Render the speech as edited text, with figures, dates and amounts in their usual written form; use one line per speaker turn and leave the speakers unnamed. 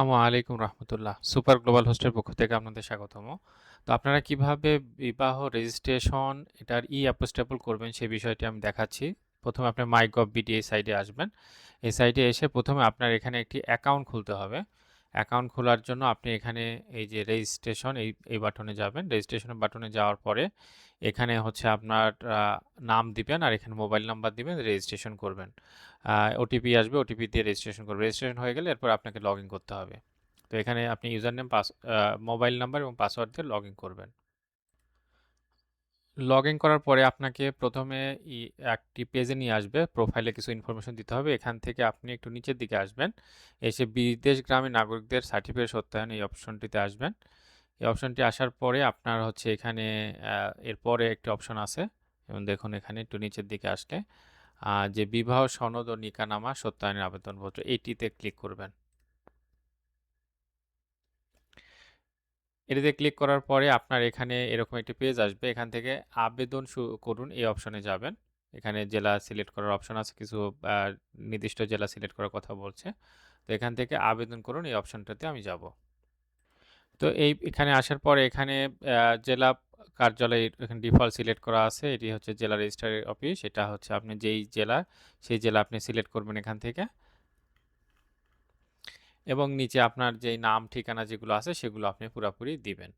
আসসালামু আলাইকুম রহমতুল্লাহ। Super global হোস্টের পক্ষ থেকে আপনাদের স্বাগতম। তো আপনারা কিভাবে বিবাহ রেজিস্ট্রেশন এটার অ্যাপোস্টেপল করবেন সেই বিষয়টি আমি দেখাচ্ছি। প্রথমে আপনি মাইগভ.বিডি এই সাইটে আসবেন। এই সাইটে এসে প্রথমে আপনার এখানে একটি অ্যাকাউন্ট খুলতে হবে। অ্যাকাউন্ট খোলার জন্য আপনি এখানে এই যে রেজিস্ট্রেশন এই বাটনে যাবেন। রেজিস্ট্রেশন বাটনে যাওয়ার পরে এখানে হচ্ছে আপনার নাম দিবেন আর এখানে মোবাইল নাম্বার দিবেন, রেজিস্ট্রেশন করবেন। ওটিপি আসবে, ওটিপি দিয়ে রেজিস্ট্রেশন করবেন। রেজিস্ট্রেশন হয়ে গেলে এরপর আপনাকে লগ ইন করতে হবে। তো এখানে আপনি ইউজার নেম, মোবাইল নাম্বার এবং পাসওয়ার্ড দিয়ে লগ ইন করবেন। লগ ইন করার পরে আপনাকে প্রথমে একটি পেজে নিয়ে আসবে। প্রোফাইলে কিছু ইনফরমেশন দিতে হবে। এখান থেকে আপনি একটু নিচের দিকে আসবেন। এসে বিদেশ গ্রামীণ নাগরিকদের সার্টিফিকেট সত্যায়ন এই অপশনটিতে আসবেন। এই অপশনটি আসার পরে আপনার হচ্ছে এখানে এরপরে একটি অপশন আছে এবং দেখুন এখানে একটু নিচের দিকে আসলে যে বিবাহ সনদ ও নিকানামা সত্যায়নের আবেদনপত্র এইটিতে ক্লিক করবেন। এটাতে ক্লিক করার পরে আপনার এখানে এরকম একটি পেজ আসবে। এখান থেকে আবেদন করুন এই অপশনে যাবেন। এখানে জেলা সিলেক্ট করার অপশন আছে, কিছু আ নির্দিষ্ট জেলা সিলেক্ট করার কথা বলছে। তো এখান থেকে আবেদন করুন এই অপশনটাতে আমি যাব। তো এখানে আসার পরে এখানে জেলা কার্যালয় এখানে ডিফল্ট সিলেক্ট করা আছে। এটি হচ্ছে জেলা রেজিস্ট্রার অফিস। এটা হচ্ছে আপনি যেই জেলা, সেই জেলা আপনি সিলেক্ট করবেন এখান থেকে। এবং নিচে আপনার যেই নাম ঠিকানা যেগুলো আছে সেগুলো আপনি পুরাপুরি দিবেন।